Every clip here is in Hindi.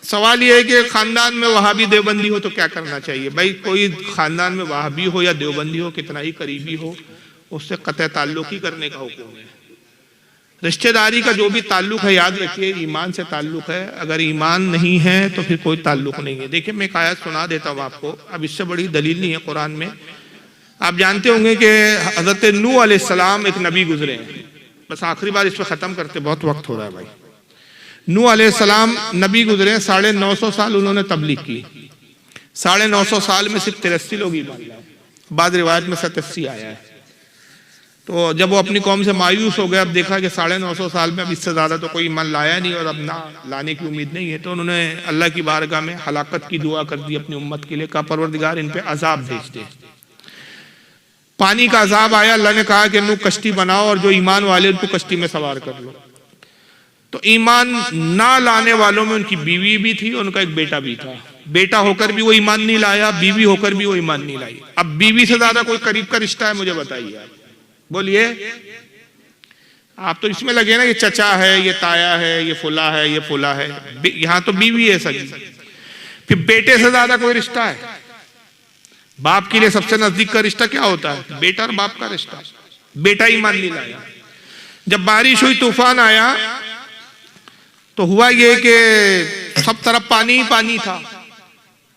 सवाल ये है कि खानदान में वहाबी देवबंदी हो तो क्या करना चाहिए। भाई कोई खानदान में वहाबी हो या देवबंदी हो, कितना ही करीबी हो, उससे कतई ताल्लुक ही करने का हुक्म है। रिश्तेदारी का जो भी ताल्लुक है, याद रखिए ईमान से ताल्लुक है। अगर ईमान नहीं है तो फिर कोई ताल्लुक नहीं है। देखिए मैं एक आयत सुना देता हूँ आपको, अब इससे बड़ी दलील नहीं है कुरान में। आप जानते होंगे कि हजरत नूह अलैहिस्सलाम एक नबी गुजरे हैं। बस आखिरी बार इस पर ख़त्म करते, बहुत वक्त हो रहा है भाई। नूह अलैहिस्सलाम नबी गुजरे, 950 साल उन्होंने तबलीग की। 950 साल में सिर्फ 83 लोग ईमान लाए, बाद रिवायत में 87 आया है। तो जब वो अपनी कौम से मायूस हो गए, अब देखा कि 950 साल में अब इससे ज़्यादा तो कोई ईमान लाया नहीं और अब ना लाने की उम्मीद नहीं है, तो उन्होंने अल्लाह की बारगाह में हलाकत की दुआ कर दी अपनी उम्मत के लिए। कहा परवरदिगार इन पे अजाब भेज दे। पानी का अजाब आया, अल्लाह ने कहा कि नूह कश्ती बनाओ और जो ईमान वाले उनको कश्ती में सवार कर लो। तो ईमान ना लाने वालों में उनकी बीवी भी थी, उनका एक बेटा भी था। बेटा होकर भी वो ईमान नहीं लाया, बीवी होकर भी वो ईमान नहीं लाई। अब बीवी से ज्यादा कोई करीब का रिश्ता है, मुझे बताइए आप, बोलिए। आप तो इसमें लगे ना, ये चचा है, ये ताया है, ये फुला है, ये फुला है। यहाँ तो बीवी है सगी। फिर बेटे से ज्यादा कोई रिश्ता है? बाप के लिए सबसे नजदीक का रिश्ता क्या होता है? बेटा और बाप का रिश्ता। बेटा ईमान नहीं लाया। जब बारिश हुई, तूफान आया, तो हुआ ये कि सब तरफ पानी ही पानी था,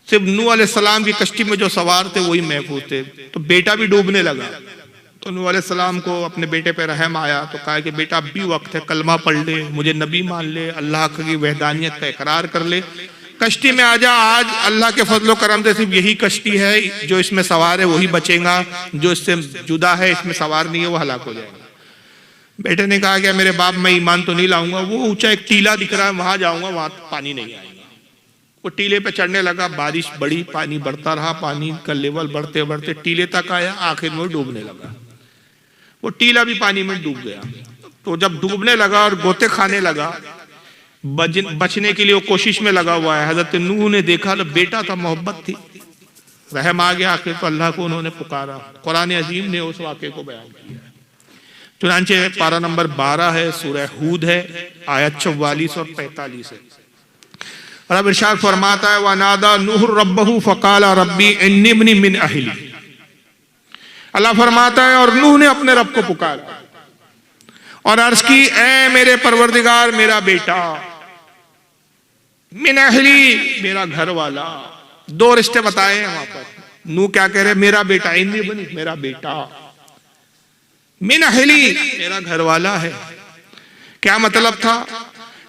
सिर्फ नूह अलैहिस्सलाम की कश्ती में जो सवार थे वही महफूज थे। तो बेटा भी डूबने लगा। तो नूह अलैहिस्सलाम को अपने बेटे पे रहम आया, तो कहा कि बेटा अब भी वक्त है, कलमा पढ़ ले, मुझे नबी मान ले, अल्लाह की वहदानियत का इकरार कर ले, कश्ती में आ जा। आज अल्लाह के फजलो करम से सिर्फ यही कश्ती है, जो इसमें सवार है वही बचेगा, जो इससे जुदा है, इसमें सवार नहीं है, वो हलाक हो जाएगा। बेटे ने कहा कि मेरे बाप, मैं ईमान तो नहीं लाऊंगा, वो ऊंचा एक टीला दिख रहा है, वहां जाऊंगा, वहां पानी नहीं आएगा। वो टीले पे चढ़ने लगा, बारिश बढ़ी, पानी बढ़ता रहा, पानी का लेवल बढ़ते बढ़ते टीले तक आया, आखिर में डूबने लगा। वो टीला भी पानी में डूब गया। तो जब डूबने लगा और गोते खाने लगा, बचने के लिए वो कोशिश में लगा हुआ है। हजरत नूह ने देखा तो बेटा था, मोहब्बत थी, रहम आ गया। आखिर तो अल्लाह को उन्होंने पुकारा। कुरान अजीम ने उस वाक़े को बयान किया। चुनांचे पारा नंबर 12 है, सूरह हूद है, आयत 44 और 45 है। रब इरशाद फरमाता है, वनादा नूह रब्बहू फकाला रब्बी इन्नी मिन अहली। अल्लाह फरमाता है, और नूह ने अपने रब को पुकारा और अर्ज की, ऐ मेरे परवरदिगार, मेरा बेटा, मिन अहली, मेरा घर वाला। दो रिश्ते बताए हैं वहां पर। नूह क्या कह रहे? मेरा बेटा, इन्नी बनी, मेरा बेटा, मिन अहली, मेरा घर वाला है। क्या मतलब था?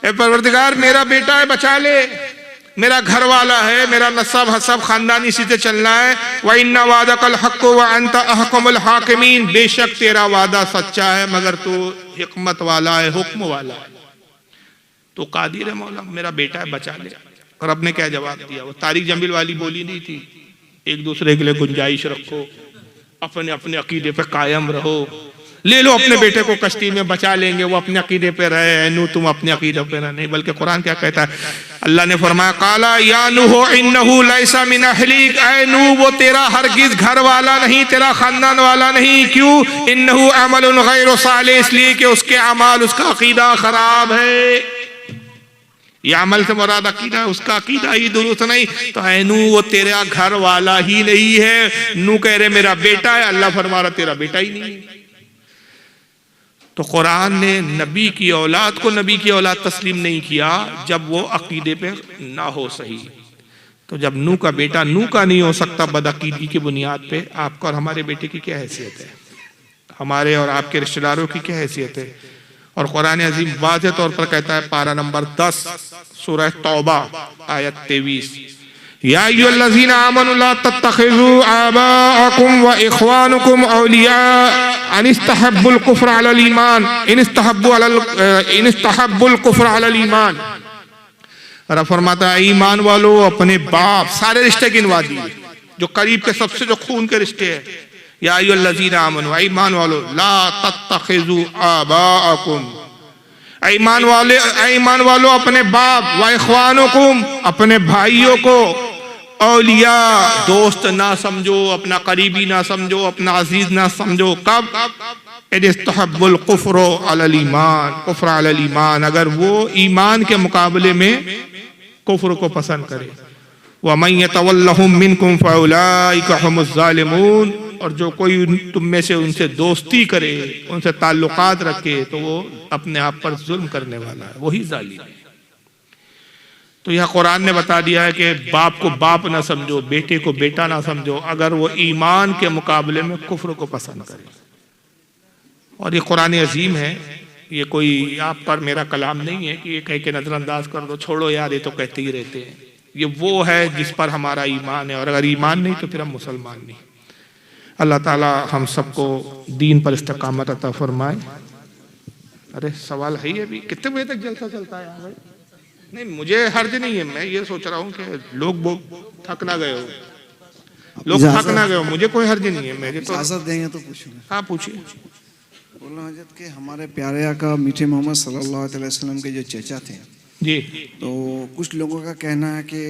ए परवरदिगार, मेरा बेटा है, बचा ले, मेरा घर वाला है, मेरा नसब हसब खानदानी इसी से चलना है। व इन्ना वादकल हक़्क़ु व अंत अहकमुल हाकिमीन, बेशक तेरा वादा सच्चा है मगर तू हिकमत वाला है, हुक्म वाला है, तो कादिर है मौला, मेरा बेटा है, बचा ले। और रब ने क्या जवाब दिया? वो तारिक जमील वाली बोली नहीं थी, एक दूसरे के लिए गुंजाइश रखो, अपने अपने अकीदे पे कायम रहो, ले लो अपने बेटे को कश्ती में, बचा लेंगे, वो अपने अकीदे पे रहे, नूह तुम अपने अकीदे पे रहे। नहीं, बल्कि कुरान क्या कहता है? अल्लाह ने फरमाया, काला या नूह इन्नहु लैसा मिन अहलिक, ऐ नूह वो तेरा हरगिज घर वाला नहीं, तेरा खानदान वाला नहीं। क्यों? इन्नहु अमलुन गैरु सालिह, इसलिए कि उसके अमाल, उसका अकीदा खराब है। ये अमल से मुराद अकीदा है, उसका अकीदा ही दुरुस्त नहीं। तो ऐ नूह वो तेरा घर वाला ही नहीं है। नूह कह रहे मेरा बेटा है, अल्लाह फरमा रहा तेरा बेटा ही नहीं है। तो कुरान ने नबी की औलाद को नबी की औलाद तस्लीम नहीं किया जब वो अकीदे पे ना हो सही। तो जब नूह का बेटा नूह का नहीं हो सकता बदअकीदी की बुनियाद पे, आपका और हमारे बेटे की क्या हैसियत है? हमारे और आपके रिश्तेदारों की क्या हैसियत है? और कुरान अजीम वाज़ेह तौर पर कहता है, पारा नंबर 10 सूरह तौबा आयत 23, या अय्युहल्लज़ीना आमनु ला तत्तखिज़ू आबाअकुम व इख़वानुकुम औलिया अन इस्तहब्बुल कुफ्र अलल ईमान इन इस्तहब्बुल कुफ्र अलल ईमान। रब फरमाता है, ईमान वालों अपने बाप, सारे रिश्ते गिनवा दिए जो करीब के, सबसे जो खून के रिश्ते हैं। या अय्युहल्लज़ीना आमनु, ईमान वालों, ला तत्तखिज़ू आबाअकुम, ईमान वालों अपने बाप, व इख़वानुकुम, अपने भाइयों को, औलिया, दोस्त ना समझो, अपना करीबी ना समझो, अपना अजीज ना समझो। कब? इस्तहब्बुल कुफ्र अलल ईमान, कुफ्र अलल ईमान, अगर वो ईमान के मुकाबले में कुफ्र को पसंद करे। वमन यतवल्लहुम मिनकुम फउलाइका हुमुज़ ज़ालिमून, और जो कोई तुम में से उनसे दोस्ती करे, उनसे ताल्लुकात रखे, तो वो अपने आप पर जुल्म करने वाला है, वही जालिम है। तो यह कुरान ने बता दिया है कि बाप को बाप ना समझो, बेटे को बेटा ना समझो, अगर वो ईमान के मुकाबले में कुफ्र को पसंद करे। और ये कुरान अजीम है, ये कोई आप पर मेरा कलाम नहीं है कि ये कह के नजरअंदाज कर दो, छोड़ो यार ये तो कहते ही रहते हैं। ये वो है जिस पर हमारा ईमान है, और अगर ईमान नहीं तो फिर हम मुसलमान नहीं। अल्लाह ताला हम सबको दीन पर इस्तकामत अता फरमाए। अरे सवाल है ये भी, कितने बजे तक जलसा चलता है भाई? नहीं, मुझे हर्ज नहीं है, मैं ये सोच रहा हूँ कि लोग थक ना गए हो, लोग थक ना गए हो, मुझे कोई हर्ज नहीं है। मेरे तो इजाजत देंगे तो पूछूंगा। हाँ पूछिए। बोला हजरत के हमारे प्यारे आका मीठे मोहम्मद सल्लल्लाहु अलैहि वसल्लम के जो चेचा थे जी, तो कुछ लोगों का कहना है कि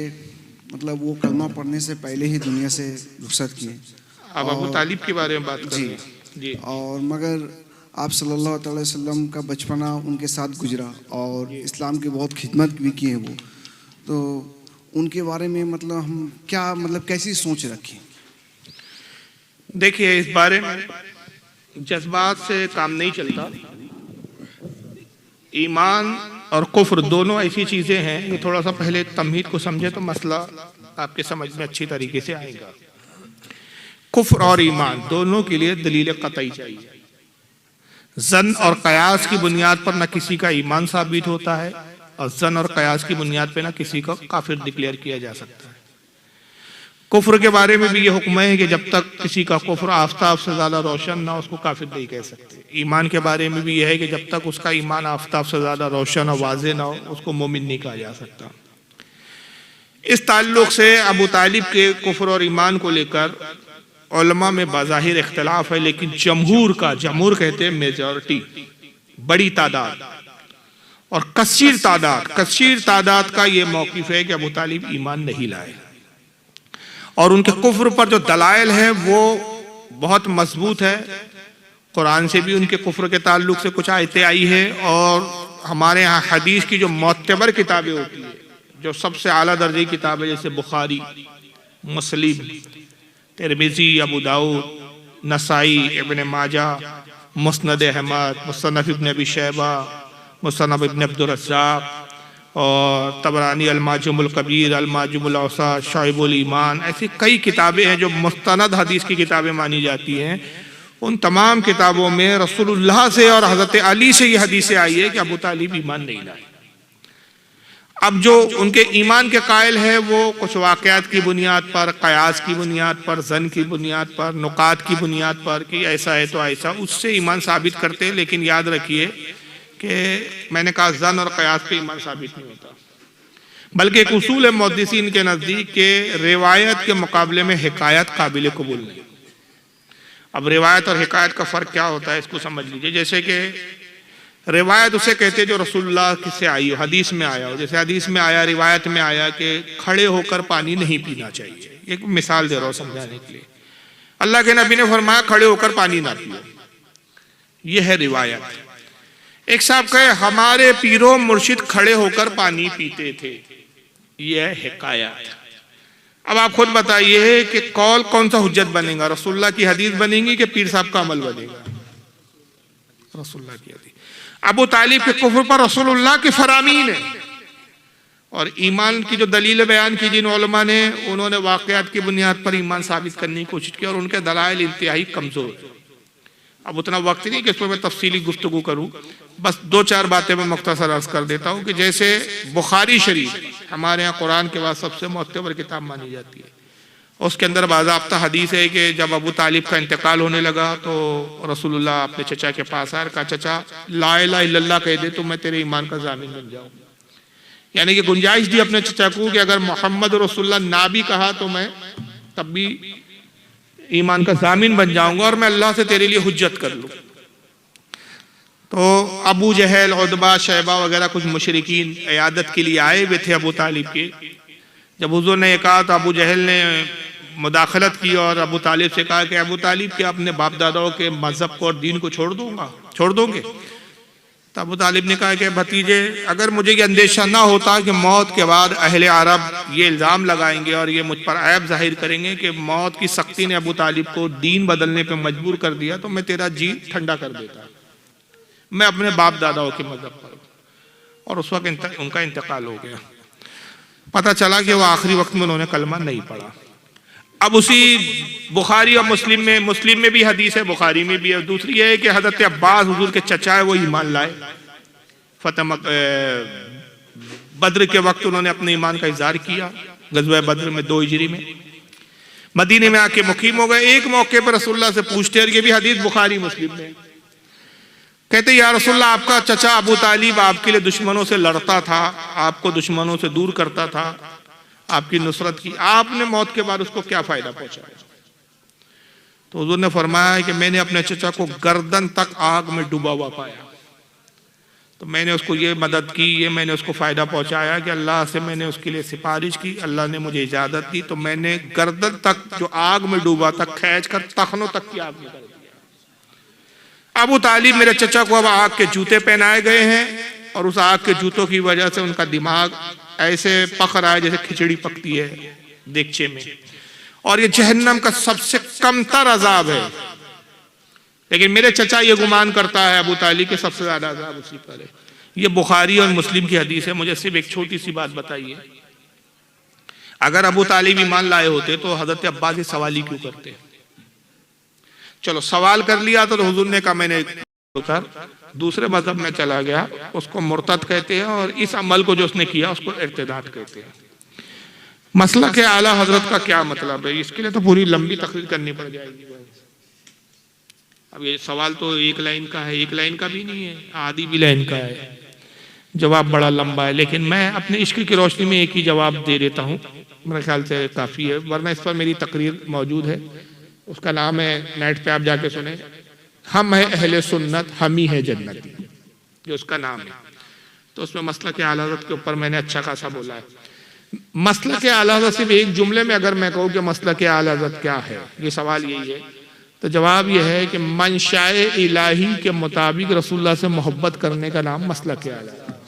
मतलब वो कलमा पढ़ने से पहले ही दुनिया से रुखसत किए। अब अबू तालिब के बारे में बात कर जी रहे हैं। जी, और मगर आप सल्लल्लाहु अलैहि वसल्लम का बचपना उनके साथ गुजरा और इस्लाम की बहुत खिदमत भी की है वो, तो उनके बारे में मतलब हम क्या मतलब कैसी सोच रखें? देखिए इस बारे में जज्बात से काम नहीं चलता। ईमान और कुफ्र दोनों ऐसी चीजें हैं, ये थोड़ा सा पहले तमहीद को समझे तो मसला आपके समझ में अच्छी तरीके से आएगा। कुफ्र और ईमान दोनों के लिए दलील कतई चाहिए। जन और कयास की बुनियाद पर न किसी का ईमान साबित होता है, और जन और कयास की बुनियाद पर न किसी को काफिर डिक्लेयर किया जा सकता है। कुफ्र के बारे में भी ये हुक्म है कि जब तक किसी का कुफ्र आफताब से ज्यादा रोशन ना, उसको काफिर नहीं कह सकते। ईमान के बारे में भी यह है कि जब तक उसका ईमान आफताब से ज्यादा रोशन और वाज़ेह ना हो, उसको मोमिन नहीं कहा जा सकता। इस ताल्लुक से अबू तालिब के कुफ्र और ईमान को लेकर उलमा में बाज़ाहिर इख्तलाफ है, लेकिन जमहूर का, जमहूर कहते हैं मेजॉरिटी, बड़ी तादाद और कसीर तादाद का ये मौक़िफ़ है कि अबू तालिब ईमान नहीं लाए, और उनके कुफ्र पर जो दलाइल है वो बहुत मजबूत है। कुरान से भी उनके कुफ्र के ताल्लुक से कुछ आयतें आई है, और हमारे यहाँ हदीस की जो मोतबर किताबें होती है, जो सबसे आला दर्जे की किताबें, जैसे बुखारी, मुस्लिम, तिरमिज़ी, अबू दाऊद, नसाई, इब्न माजा, मुस्नद अहमद, मुसन्नफ़ इब्न अबी शैबा, मुसन्नफ़ इब्न अब्दुर रज़्ज़ाक़, और तबरानी अल-माजुमुल कबीर, अल-माजुमुल औसत, शाइबुल ईमान, ऐसी कई किताबें हैं जो मुस्तनद हदीस की किताबें मानी जाती हैं। उन तमाम किताबों में रसूलुल्लाह से और हज़रत अली से ये हदीसें आई है कि अबू तालिब ईमान नहीं लाए। अब जो उनके ईमान के कायल है वो कुछ वाक़यात की बुनियाद पर, कयास की बुनियाद पर, जन की बुनियाद पर, नुकात की बुनियाद पर कि ऐसा है तो ऐसा, उससे ईमान साबित करते हैं। लेकिन याद रखिए कि मैंने कहा जन और कयास पे ईमान साबित नहीं होता, बल्कि एक उसूल है मुहद्दिसीन के नज़दीक के रिवायत के मुकाबले में हिकायत काबिल कबूल नहीं। अब रिवायत और हिकायत का फ़र्क क्या होता है इसको समझ लीजिए। जैसे कि रिवायत उसे कहते हैं जो रसूलुल्लाह से आई हो, हदीस में आया हो। जैसे हदीस में आया, रिवायत में आया कि खड़े होकर पानी नहीं पीना चाहिए। एक मिसाल दे रहा हूँ समझाने के लिए। अल्लाह के नबी ने फरमाया खड़े होकर पानी ना पियो, यह है रिवायत। एक साहब कहे हमारे पीरो मुर्शिद खड़े होकर पानी पीते थे, यह है हिकायत। अब आप खुद बताइए कि कौल कौन सा हुज्जत बनेगा, रसूलुल्लाह की हदीस बनेगी कि पीर साहब का अमल बनेगा? रसूलुल्लाह की हदीस। अबू तालिब के कुफ्र पर रसूलुल्लाह की फरामीन है, और ईमान की जो दलील बयान की जिन उलमा ने, उन्होंने वाक़यात की बुनियाद पर ईमान साबित करने की कोशिश की, और उनके दलाइल इंतहाई कमज़ोर। अब उतना वक्त नहीं कि इसमें मैं तफसीली गुफ्तगू करूँ, बस दो चार बातें मैं मुख्तसर अर्ज कर देता हूँ कि जैसे बुखारी शरीफ हमारे यहाँ कुरान के बाद सबसे मोतबर किताब मानी जाती है। उसके अंदर बाज़ाब्ता हदीस है कि जब अबू तालिब का इंतकाल होने लगा तो रसूलुल्लाह अपने चचा के पास आए, कहा चचा ला इलाहा इल्लल्लाह कह दे तो मैं तेरे ईमान का जामिन बन जाऊँ। यानी कि गुंजाइश दी अपने चचा को कि अगर मोहम्मद रसूलुल्लाह ना भी कहा तो मैं तब भी ईमान का जामिन बन जाऊंगा, और मैं अल्लाह से तेरे लिए हुज्जत कर लूँ। तो अबू जहल, उतबा, शैबा वगैरह कुछ मुशरिकीन इयादत के लिए आए हुए थे अबू तालिब के। जब हुजूर ने कहा तो अबू जहल ने मुदाखलत की और अबू तालिब से कहा कि अबू तालिब के अपने बाप दादाओं के मजहब को और दीन को छोड़ दोगे? तो अबू तालिब ने कहा कि भतीजे, अगर मुझे ये अंदेशा ना होता कि मौत के बाद अहले अरब ये इल्ज़ाम लगाएंगे और ये मुझ पर ऐब जाहिर करेंगे कि मौत की सख्ती ने अबू तालिब को दीन बदलने पर मजबूर कर दिया, तो मैं तेरा जी ठंडा कर देता, मैं अपने बाप दादाओं के मजहब पर। और उस वक्त उनका इंतकाल हो गया। पता चला कि वो आखिरी वक्त में उन्होंने कलमा नहीं पढ़ा। अब उसी बुखारी और मुस्लिम में भी हदीस है, बुखारी में भी है। दूसरी ये है कि हजरत अब्बास हुजूर के चचा है, वो ईमान लाए। बद्र के वक्त उन्होंने अपने ईमान का इजहार किया, गज़वा बद्र में 2 हिजरी में। मदीने में आके मुकीम हो गए। एक मौके पर रसूलुल्लाह से पूछते, और ये भी हदीस बुखारी मुस्लिम में, कहते या रसूलुल्लाह, आपका चचा अबू तालिब आपके लिए दुश्मनों से लड़ता था, आपको दुश्मनों से दूर करता था, आपकी नुसरत की, आपने मौत के बाद उसको क्या फायदा पहुंचाया? तो हुजूर ने फरमाया कि मैंने अपने चचा को गर्दन तक आग में डूबा हुआ पाया, तो मैंने उसको ये मदद की, ये मैंने उसको फायदा पहुंचाया कि अल्लाह से मैंने उसके लिए सिफारिश की, अल्लाह ने मुझे इजाजत दी, तो मैंने गर्दन तक जो आग में डूबा था खींच कर तखनों तक की आग में कर दिया। अबू तालिब मेरे चचा को अब आग के जूते पहनाए गए हैं, और उस आग के जूतों की वजह से उनका दिमाग ऐसे पक रहा है जैसे खिचड़ी पकती है देगचे में, और ये जहन्नम का सबसे कमतर अजाब है। लेकिन मेरे चचा ये गुमान करता है अबू तालिब के सबसे ज्यादा अजाब उसी पर है। ये बुखारी और मुस्लिम की हदीस है। मुझे सिर्फ एक छोटी सी बात बताइए, अगर अबू तालिब ईमान लाए होते तो हजरत अब्बास ये सवाल ही क्यों करते? चलो सवाल कर लिया तो हुजूर ने कहा मैंने उतर दूसरे मजहब में चला गया, उसको मुर्तद कहते हैं, और इस अमल को जो उसने किया उसको इर्तिदाद कहते हैं। मसला के आला हजरत का क्या मतलब है, इसके लिए तो पूरी लंबी तकरीर करनी पड़ जाएगी। अब ये सवाल तो एक लाइन का है, एक लाइन का भी नहीं है, आधी भी लाइन का है, जवाब बड़ा लंबा है। लेकिन मैं अपने इश्क की रोशनी में एक ही जवाब दे देता हूँ, मेरे ख्याल से काफ़ी है, वरना इस पर मेरी तकरीर मौजूद है। उसका नाम है, नेट पे आप जाके सुने, हम है अहले सुन्नत, हम ही है जन्नती, जो उसका नाम है। तो उसमें मसला के आला हज़रत के ऊपर मैंने अच्छा खासा बोला है। मसला के आला हज़रत सिर्फ एक जुमले में अगर मैं कहूँ कि मसला के आला हज़रत क्या है, ये सवाल यही है, तो जवाब यह है कि मंशाए इलाही के मुताबिक रसूलुल्लाह से मोहब्बत करने का नाम मसला के आला है।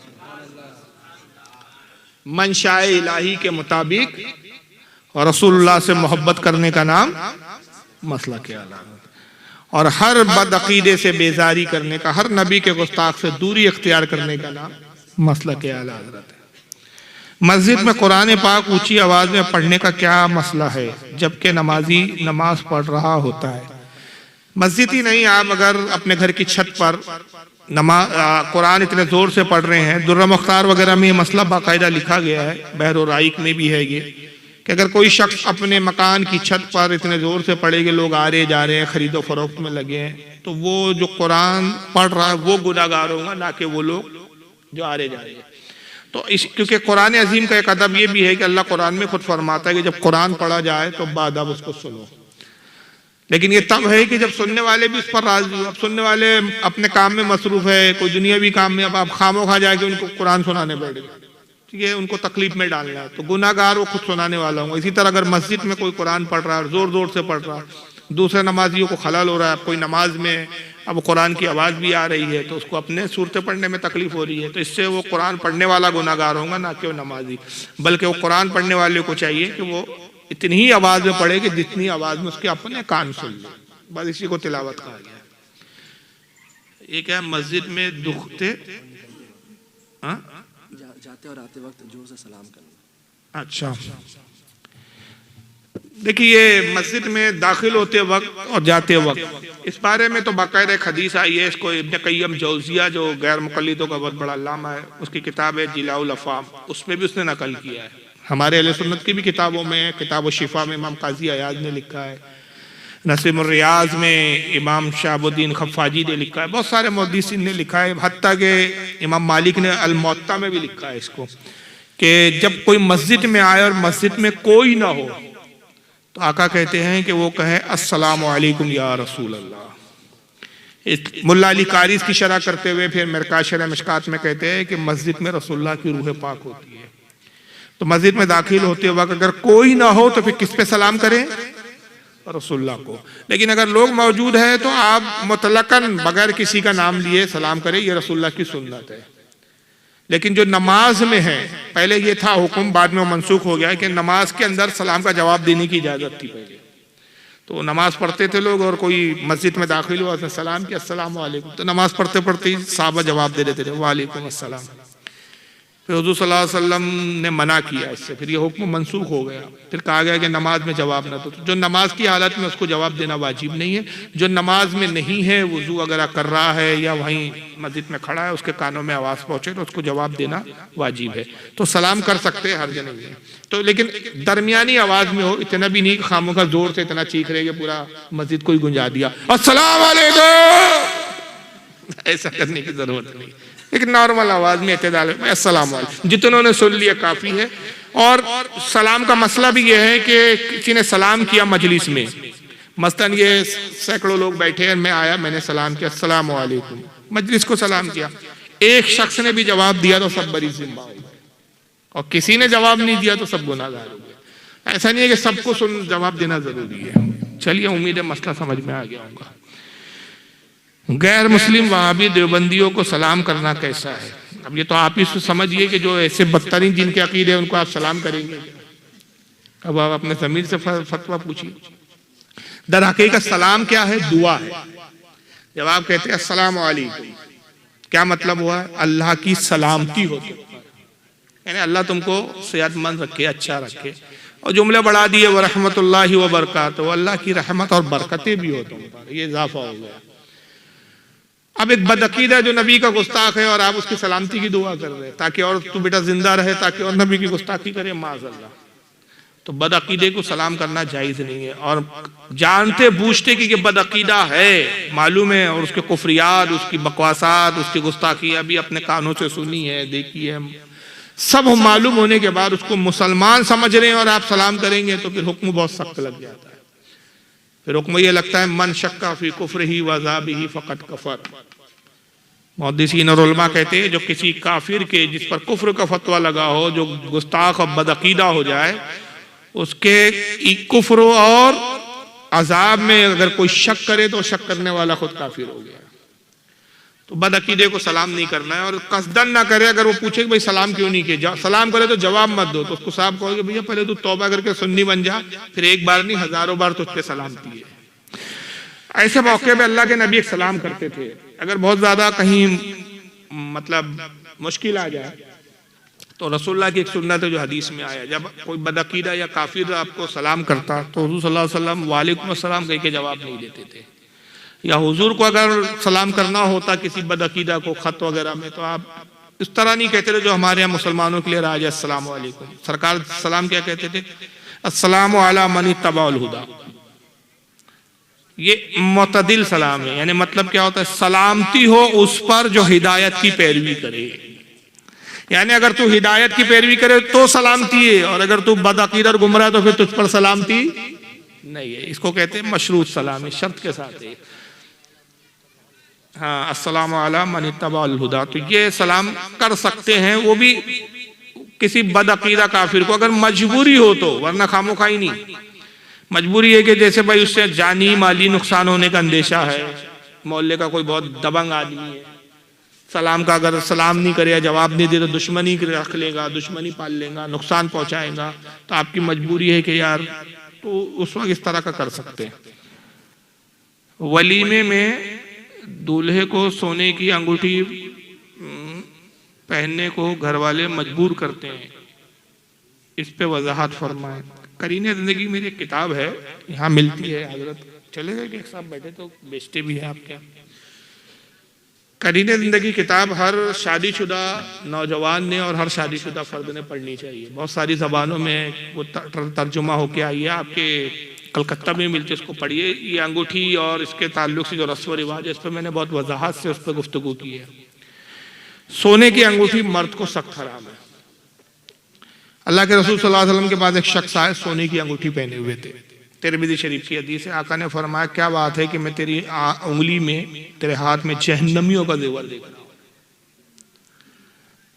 मंशाए इलाही के मुताबिक रसूलुल्लाह से मोहब्बत करने का नाम मसला के आला, और हर बदअकीदे से बेजारी करने का, हर नबी के गुस्ताख से दूरी इख्तियार करने का नाम मसला के आला हज़रत है। मस्जिद में कुरान पाक ऊंची आवाज में पढ़ने का क्या मसला है, जबकि नमाजी नमाज पढ़ रहा होता है? मस्जिद ही नहीं, आप अगर अपने घर की छत पर कुरान इतने जोर से पढ़ रहे हैं, दुर्र मुख्तार वगैरह में ये मसला बाकायदा लिखा गया है, बहर राइक में भी है ये, कि अगर कोई शख्स अपने मकान की छत पर इतने जोर से पढ़ेगा, लोग आ रहे जा रहे हैं, खरीदो फरोख्त में लगे हैं, तो वो जो कुरान पढ़ रहा है वो गुनाहगार होगा, ना कि वो लोग जो आ रहे जा रहे हैं। तो इस क्योंकि कुरान अजीम का एक अदब ये भी है कि अल्लाह कुरान में खुद फरमाता है कि जब कुरान पढ़ा जाए तो बादब उसको सुनो। लेकिन ये तब है कि जब सुनने वाले भी उस पर राजी हो। अब सुनने वाले अपने काम में मसरूफ है, कोई दुनियावी काम में, अब आप खामोखा जाके उनको कुरान सुनाने बैठ गए, ये उनको तकलीफ में डालना है, तो गुनाहगार वो खुद सुनाने वाला होगा। इसी तरह अगर मस्जिद में कोई कुरान पढ़ रहा है, जोर जोर से पढ़ रहा है, दूसरे नमाजियों को खलल हो रहा है, कोई नमाज में अब कुरान की आवाज़ भी आ रही है, तो उसको अपने सूरतें पढ़ने में तकलीफ हो रही है, तो इससे वो कुरान पढ़ने वाला गुनाहगार होगा, ना कि वो नमाजी। बल्कि वो कुरान पढ़ने वाले को चाहिए कि वो इतनी ही आवाज़ में पढ़े कि जितनी आवाज़ में उसके अपने कान सुन ले। बस इसी को तिलावत कहा गया। एक है मस्जिद में दुखते जाते और आते वक्त जोर से सलाम करना। अच्छा, देखिए ये मस्जिद में दाखिल होते वक्त और जाते वक्त, इस बारे में तो बाकायदा एक हदीस आई है। इसको इब्न क़य्यम जौज़िया जो गैर मुक़ल्लिदों का बहुत बड़ा अल्लामा है, उसकी किताब है जिलाउल अफ़ाम, उसमें भी उसने नकल किया है। हमारे अहले सुन्नत की भी किताबों में, किताब शिफा में इमाम काजी अयाज़ ने लिखा है, नसीमुर रियाज में इमाम शहाबुद्दीन खफ़ाजी ने लिखा है, बहुत सारे मुहद्दिसीन ने लिखा है, हत्ता के इमाम मालिक ने अल मुअत्ता में भी लिखा है इसको, कि जब कोई मस्जिद में आए और मस्जिद में कोई ना हो तो आका कहते हैं कि वो कहे अस्सलामु अलैकुम या रसूल अल्लाह। मुल्ला अली कारी इसकी शरह करते हुए फिर मिरकात शरह मिशकात में कहते हैं कि मस्जिद में रसूलुल्लाह की रूह पाक होती है। तो मस्जिद में दाखिल होते वक्त अगर कोई ना हो तो फिर किस पे सलाम करें? रसूलुल्लाह को। लेकिन अगर लोग मौजूद हैं तो आप मुतलकन बगैर किसी का नाम लिए सलाम करें, ये रसूलुल्लाह की सुन्नत है। लेकिन जो नमाज में है, पहले ये था हुक्म, बाद में मनसूख हो गया है कि नमाज के अंदर सलाम का जवाब देने की इजाजत थी पहले। तो नमाज पढ़ते थे लोग और कोई मस्जिद में दाखिल हुआ, उसने सलाम किया अस्सलाम वालेकुम, तो नमाज पढ़ते पढ़ते ही साहबा जवाब दे देते थे वालेकुम अस्सलाम। फिर हुजूर सल्लल्लाहु अलैहि वसल्लम ने मना किया इससे, फिर ये हुक्म मनसूख हो गया। फिर कहा गया कि नमाज में जवाब ना दो। तो जो नमाज की हालत में उसको जवाब देना वाजिब नहीं है। जो नमाज में नहीं है, वुजू वगैरह कर रहा है या वहीं मस्जिद में खड़ा है, उसके कानों में आवाज़ पहुंचे तो उसको जवाब देना वाजिब है। तो सलाम कर सकते हैं, हर्ज नहीं है। तो लेकिन दरमियानी आवाज़ में हो, इतना भी नहीं खामों का जोर से इतना चीख रहे कि पूरा मस्जिद को ही गुंजा दिया अस्सलाम वालेकुम, ऐसा करने की जरूरत नहीं। एक नॉर्मल आवाज में इत्तेदाल में अस्सलाम वालेकुम, जितनों ने सुन लिया काफी है। और सलाम का मसला भी यह है कि किसी ने सलाम किया मजलिस में, मसलन ये सैकड़ों लोग बैठे हैं, मैं आया, मैंने सलाम किया अस्सलाम वालेकुम, मजलिस को सलाम किया, एक शख्स ने भी जवाब दिया तो सब बरी जिम्मा हो गए, और किसी ने जवाब नहीं दिया तो सब गुनाहगार हो गए। ऐसा नहीं है कि सबको जवाब देना जरूरी है। चलिए, उम्मीद है मसला समझ में आ गया होगा। गैर मुस्लिम वहाबी देवबंदियों को सलाम करना कैसा है? अब ये तो आप ही समझिए कि जो ऐसे बदतरीन जिनके अकीदे हैं उनको आप सलाम करेंगे। अब आप अपने ज़मीर से फतवा पूछिए। दर हकीकत सलाम क्या है? दुआ है। जब आप कहते हैं अस्सलाम वालेकुम, क्या मतलब हुआ? अल्लाह की सलामती हो, यानी अल्लाह तुमको सेहतमंद रखे, अच्छा रखे। और जुमले बढ़ा दिए व रहमतुल्लाहि व बरकातहू, अल्लाह की रहमत और बरकतें भी हो तुम पर, ये इजाफा हो गया। अब एक बदअकीदा जो नबी का गुस्ताख है और आप उसकी सलामती की दुआ कर रहे हैं ताकि और तू बेटा जिंदा रहे, ताकि और नबी की गुस्ताखी करे, माज़अल्लाह। तो बदअकीदे को सलाम करना जायज़ नहीं है। और जानते बूझते कि ये बदअकीदा है, मालूम है, और उसके कुफरियात, उसकी बकवासात, उसकी गुस्ताखी अभी अपने कानों से सुनी है, देखी है, सब मालूम होने के बाद उसको मुसलमान समझ रहे हैं और आप सलाम करेंगे तो फिर हुक्म बहुत सख्त लग जाता है। फिर हुक्म ये लगता है मन शक्का फी कुफ्रिही व अज़ाबिही फ़क़द कफ़र। मुहद्दिसीन और उलमा कहते हैं जो किसी काफिर के जिस पर कुफ्र का फतवा लगा हो, जो गुस्ताख और बदअकीदा हो जाए, उसके कुफ्र और अजाब में अगर कोई शक करे तो शक करने वाला खुद काफिर हो गया। तो बदअकीदे को सलाम नहीं करना है। और कसदन ना करे, अगर वो पूछे कि भाई सलाम क्यों नहीं किया, सलाम करे तो जवाब मत दो, तो उसको साहब कहोगे भैया पहले तू तौबा करके सुन्नी बन जा, फिर एक बार नहीं हजारों बार तुझ पे सलामती है। ऐसे मौके पे अल्लाह के नबी एक सलाम करते थे। अगर बहुत ज्यादा कहीं मतलब मुश्किल आ जाए तो रसूलुल्लाह की एक सुन्नत है जो हदीस में आया, जब कोई बदअकीदा या काफिर आपको सलाम करता तो हुजूर सल्लल्लाहु अलैहि वसल्लम वालेकुम अस्सलाम कह के जवाब नहीं देते थे। या हुजूर को अगर सलाम करना होता किसी बदअकीदा को खत वगैरह में, तो आप इस तरह नहीं कहते थे जो हमारे यहाँ मुसलमानों के लिए राज है अस्सलाम वालेकुम। सरकार सलाम क्या कहते थे? अस्सलामु अला मन इत्तबअल हुदा। ये मुतदिल सलाम है, यानी मतलब क्या होता है? सलामती हो उस पर जो हिदायत की पैरवी करे। यानी अगर तू हिदायत की पैरवी करे तो सलामती है, और अगर तू बदअकीदा और गुमराह तो फिर तुझ पर सलामती नहीं है। इसको कहते हैं मशरूत सलाम है, शर्त के साथ है। हाँ, अस्सलामु अला मन इत्तबअल हुदा, तो ये सलाम कर सकते हैं, वो भी किसी बदअकीदा काफिर को अगर मजबूरी हो तो, वरना खामोखाई नहीं। मजबूरी है कि जैसे भाई उससे जानी माली नुकसान होने का अंदेशा है, मोहल्ले का कोई बहुत दबंग आदमी है, सलाम का अगर सलाम नहीं करे या जवाब नहीं दे तो दुश्मनी रख लेगा, दुश्मनी पाल लेगा, नुकसान पहुंचाएगा, तो आपकी मजबूरी है कि यार, तो उस वक्त इस तरह का कर सकते हैं। वलीमे में दूल्हे को सोने की अंगूठी पहनने को घर वाले मजबूर करते हैं, इस पे वजाहत फरमाएं। करीने जिंदगी मेरी एक किताब है, यहाँ मिलती है, हजरत चले गए कि एक साहब बैठे तो बेचते भी हैं आपके। करीने जिंदगी किताब हर शादीशुदा नौजवान ने और हर शादीशुदा फर्द ने पढ़नी चाहिए। बहुत सारी जबानों में वो तर्जुमा होके आई है, आपके कलकत्ता में मिलती है, उसको पढ़िए। ये अंगूठी और इसके ताल्लुक से जो रस्म व रिवाज है, इस पर मैंने बहुत वजाहत से उस पर गुफ्तगू की है। सोने की अंगूठी मर्द को सख्त हराम है। अल्लाह के रसूल सल्लल्लाहु अलैहि वसल्लम के पास एक शख्स आए, सोने की अंगूठी पहने हुए थे। तिरमिज़ी शरीफ की हदीस है, आका ने फरमाया क्या बात है कि मैं तेरी उंगली में, तेरे हाथ में जहन्नमियों का जेवर देख रहा हूं।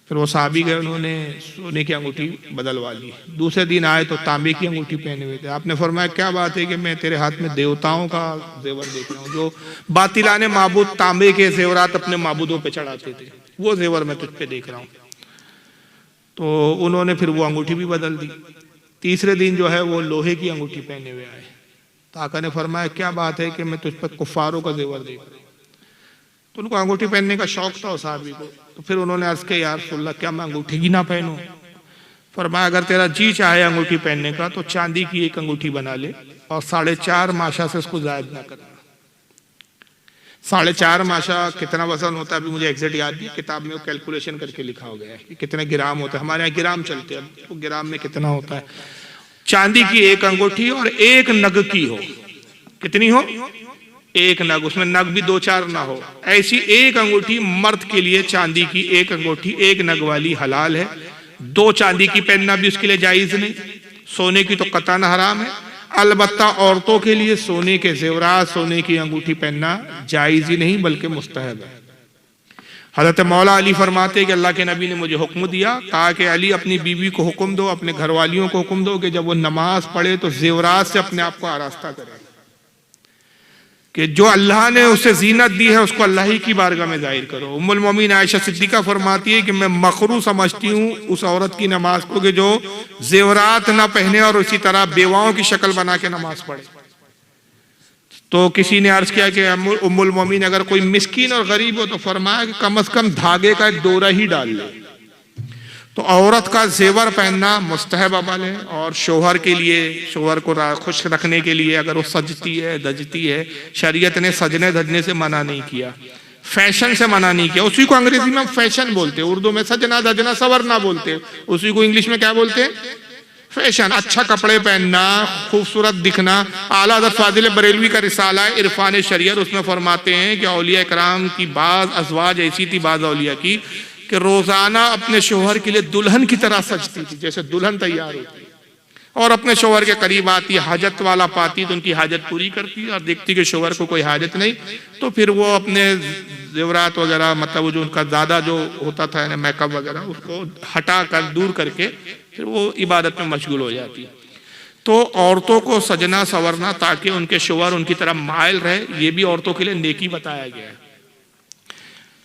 फिर वो साहबी गए, उन्होंने सोने की अंगूठी बदलवा ली। दूसरे दिन आए तो तांबे की अंगूठी पहने हुए थे। आपने फरमाया क्या बात है कि मैं तेरे हाथ में देवताओं का जेवर देख रहा हूँ, जो बातिलाने माबूद तांबे के जेवरात अपने माबूदों पे चढ़ाते थे, वो जेवर मैं तुझ पे देख रहा हूँ। तो उन्होंने फिर वो अंगूठी भी बदल दी। तीसरे दिन जो है वो लोहे की अंगूठी पहने हुए आए। तो आका ने फरमाया क्या बात है कि मैं तुझ पर कुफारों का जेवर देख रहा हूँ। तो उनको अंगूठी पहनने का शौक था उस साहबी को। तो फिर उन्होंने अर्ज किया या रसूलल्लाह क्या मैं अंगूठी ही ना पहनूं? फरमाया अगर तेरा जी चाहे अंगूठी पहनने का तो चांदी की एक अंगूठी बना ले और 4.5 माशा से उसको जायद ना करना। 4.5 माशा कितना वजन होता है अभी मुझे एग्जैक्ट याद नहीं, किताब में वो कैलकुलेशन करके लिखा हो गया है कि कितने ग्राम होता है। हमारे यहाँ ग्राम चलते हैं, वो ग्राम में कितना होता है। चांदी की एक अंगूठी और एक नग की हो, कितनी हो? एक नग, उसमें नग भी 2-4 ना हो, ऐसी एक अंगूठी मर्द के लिए चांदी की एक अंगूठी एक नग वाली हलाल है। 2 चांदी की पहनना भी उसके लिए जायज नहीं, सोने की तो कतन हराम है। अलबत्ता औरतों के लिए सोने के जेवरात, सोने की अंगूठी पहनना जायज ही नहीं बल्कि मुस्तहब है। हजरत मौला अली फरमाते कि अल्लाह के नबी ने मुझे हुक्म दिया, कहा कि अली अपनी बीवी को हुक्म दो, अपने घर वालियों को हुक्म दो कि जब वो नमाज पढ़े तो जेवरात से अपने आप को आरास्ता करे, कि जो अल्लाह ने उसे जीनत दी है उसको अल्लाह ही की बारगाह में जाहिर करो। उम्मुल मोमिन आयशा सिद्दीका फरमाती है कि मैं मकरू समझती हूँ उस औरत की नमाज को कि जो जेवरात ना पहने और उसी तरह बेवाओं की शक्ल बना के नमाज पढ़े। तो किसी ने अर्ज किया कि उम्मुल मोमिन अगर कोई मिस्कीन और गरीब हो तो फरमाया कि कम से कम धागे का एक डोरा ही डाल ले। तो औरत का जेवर पहनना मुस्तहब अमल है और शोहर के लिए, शोहर को खुश रखने के लिए अगर वो सजती है धजती है, शरीयत ने सजने धजने से मना नहीं किया, फैशन से मना नहीं किया। उसी को अंग्रेजी में फैशन बोलते हैं, उर्दू में सजना धजना सवरना बोलते, उसी को इंग्लिश में क्या बोलते हैं? फैशन। अच्छा कपड़े पहनना, खूबसूरत दिखना। आला हज़रत फाजिल बरेलवी का रिसाला है इरफान शरीयत, उसमें फरमाते हैं कि औलिया इकराम की बाज अज़वाज ऐसी थी, बाज औलिया की, कि रोजाना अपने शोहर के लिए दुल्हन की तरह सजती थी, जैसे दुल्हन तैयार होती और अपने शोहर के करीब आती, हाजत वाला पाती तो उनकी हाजत पूरी करती, और देखती कि शोहर को कोई हाजत नहीं तो फिर वो अपने जेवरात वगैरह, मतलब वो जो उनका ज़्यादा जो होता था मेकअप वगैरह, उसको हटा कर दूर करके फिर वो इबादत में मशगूल हो जाती। तो औरतों को सजना संवरना ताकि उनके शोहर उनकी तरफ मायल रहे, ये भी औरतों के लिए नेकी बताया गया है।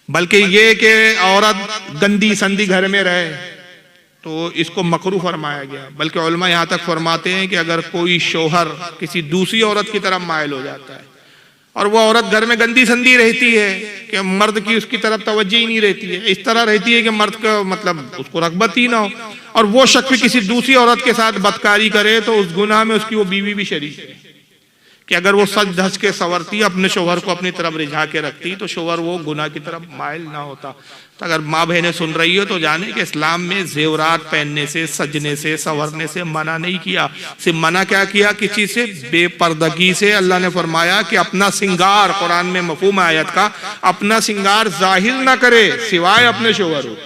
बल्कि ये कि औरत गंदी संदी घर में रहे तो इसको मकरू फरमाया गया। बल्कि उलमा यहाँ तक फरमाते हैं कि अगर कोई शोहर किसी दूसरी औरत की तरफ मायल हो जाता है और वो औरत घर में गंदी संदी रहती है कि मर्द की उसकी तरफ तवज्जो ही नहीं रहती है, इस तरह रहती है कि मर्द का मतलब उसको रग़बत ही ना हो, और वो शख्स भी किसी दूसरी औरत के साथ बदकारी करे तो उस गुनाह में उसकी वो बीवी भी शरीक है। कि अगर वो सज धज के संवरती, अपने शोहर को अपनी तरफ रिझा के रखती तो शोहर वो गुनाह की तरफ माइल ना होता। तो अगर माँ बहनें सुन रही हो तो जाने कि इस्लाम में जेवरात पहनने से, सजने से, संवरने से मना नहीं किया। सिर्फ मना क्या किया? किसी से बेपर्दगी से। अल्लाह ने फरमाया कि अपना सिंगार, कुरान में मफहूम आयत का, अपना सिंगार जाहिर ना करे सिवाय अपने शोहर हो।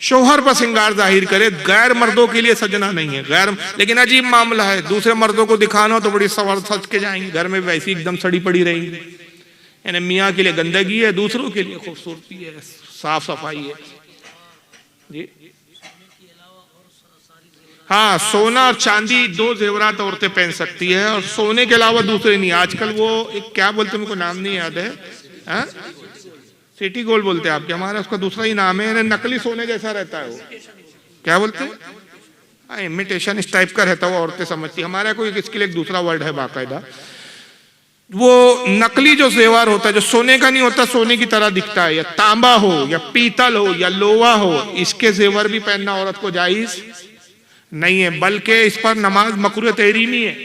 शोहर पर सिंगार जाहिर करे, गैर मर्दों के लिए सजना नहीं है। गैर, लेकिन अजीब मामला है, दूसरे मर्दों को दिखाना तो बड़ी सवर सज के जाएंगे, घर में वैसी एकदम सड़ी पड़ी रहेंगी। यानी मियाँ के लिए गंदगी है, दूसरों के लिए खूबसूरती है, साफ सफाई है जी। हाँ, सोना और चांदी 2 जेवरात औरतें पहन सकती है और सोने के अलावा दूसरे नहीं। आजकल वो एक क्या बोलते, मेरे को नाम नहीं याद है, हाँ? सिटी गोल्ड बोलते हैं आपके, हमारा उसका दूसरा ही नाम है, नकली सोने जैसा रहता है वो, क्या बोलते हैं? इमिटेशन इस टाइप का रहता है वो, औरतें समझती। हमारे कोई इसके लिए एक दूसरा वर्ड है बाकायदा। वो नकली जो जेवर होता है, जो सोने का नहीं होता, सोने की तरह दिखता है, या तांबा हो या पीतल हो या लोहा हो, इसके जेवर भी पहनना औरत को जायज नहीं है, बल्कि इस पर नमाज मकरूह तहरीमी है।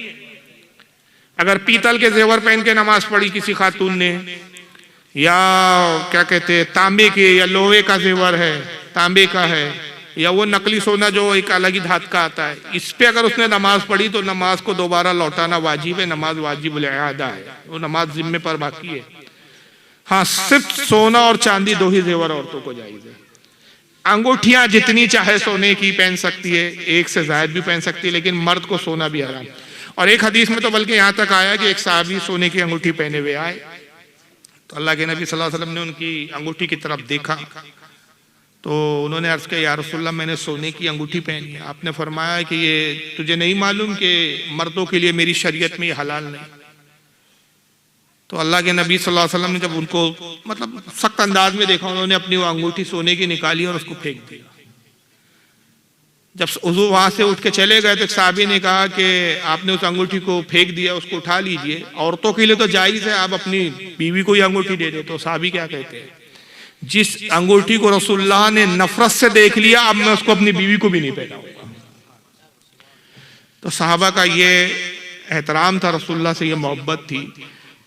अगर पीतल के जेवर पहन के नमाज पढ़ी किसी खातून ने, या क्या कहते हैं तांबे के या लोहे का जेवर है, तांबे का है, या वो नकली सोना जो एक अलग ही धात का आता है, इस पे अगर उसने नमाज पढ़ी तो नमाज को दोबारा लौटाना वाजिब है। नमाज वाजिबुल इआदा है, वो नमाज जिम्मे पर बाकी है। हाँ, सिर्फ सोना और चांदी 2 ही जेवर औरतों को जायज है। अंगूठियां जितनी चाहे सोने की पहन सकती है, 1 से ज्यादा भी पहन सकती है, लेकिन मर्द को सोना भी हराम। और एक हदीस में तो बल्कि यहाँ तक आया कि एक साहबी सोने की अंगूठी पहने हुए आए तो अल्लाह के नबी सल्लल्लाहु अलैहि वसल्लम ने उनकी अंगूठी की तरफ देखा तो उन्होंने अर्ज किया या रसूलल्लाह मैंने सोने की अंगूठी पहनी है। आपने फरमाया कि ये तुझे नहीं मालूम कि मर्दों के लिए मेरी शरीयत में ये हलाल नहीं। तो अल्लाह के नबी सल्लल्लाहु अलैहि वसल्लम ने जब उनको मतलब सख्त अंदाज में देखा, उन्होंने अपनी वो अंगूठी सोने की निकाली और उसको फेंक दिया। जब हुजूर वहां से उठ के चले गए तो एक साहबी ने कहा कि आपने उस अंगूठी को फेंक दिया, उसको उठा लीजिए, औरतों के लिए तो जायज है, आप अपनी बीवी को ही अंगूठी दे दे। तो साहबी क्या कहते हैं, जिस अंगूठी को रसूलुल्लाह ने नफरत से देख लिया, अब मैं उसको अपनी बीवी को भी नहीं पहनाऊंगा। तो साहबा का ये एहतराम था, रसूलुल्लाह से ये मोहब्बत थी।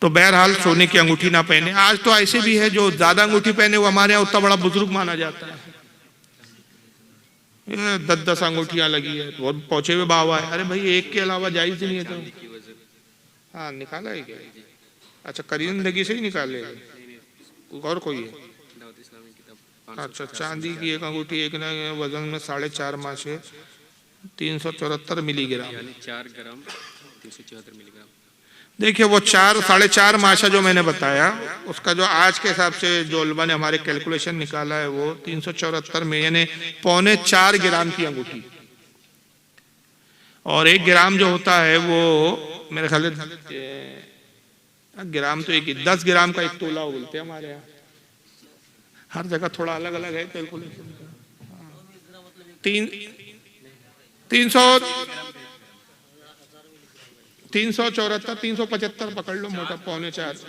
तो बहरहाल सोने की अंगूठी ना पहने। आज तो ऐसे भी है जो ज्यादा अंगूठी पहने वो हमारे यहाँ उतना बड़ा बुजुर्ग माना जाता है। 10-10 अंगूठियां लगी है, बहुत पहुंचे हुए बाबा है। अरे भाई एक के अलावा जायज नहीं है तो हाँ निकाला है क्या? अच्छा करींदगी से ही निकाले और कोई है? अच्छा चांदी की एक अंगूठी, एक ना वजन में 4.5 माशे 374 मिलीग्राम, 4 ग्राम 374 मिलीग्राम। देखिए वो 4-4.5 माशा जो मैंने बताया, उसका जो आज के हिसाब से जो उलमा ने हमारे कैलकुलेशन निकाला है वो 374 में, यानी 3.25 ग्राम की अंगूठी। और 1 ग्राम जो होता है वो मेरे ख्याल ग्राम तो 10 ग्राम का 1 तोला बोलते हैं हमारे यहाँ। हर जगह थोड़ा अलग अलग है कैलकुलेशन। 374 375 पकड़ लो, मोटा 3.25।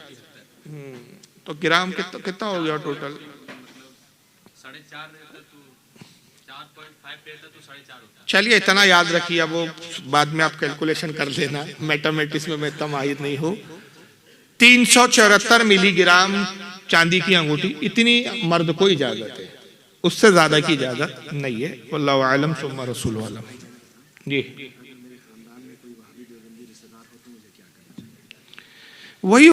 तो ग्राम कितना हो गया टोटल? 4.5। चलिए इतना याद रखिए, अब वो बाद में आप कैलकुलेशन कर लेना, मैथमेटिक्स में मैं इतना माहिर नहीं हूँ। 374 मिलीग्राम चांदी की अंगूठी, इतनी मर्द को इजाजत है, उससे ज्यादा की इजाजत नहीं है। वल्लाहु आलम सुम्मा रसूल आलम। जी वही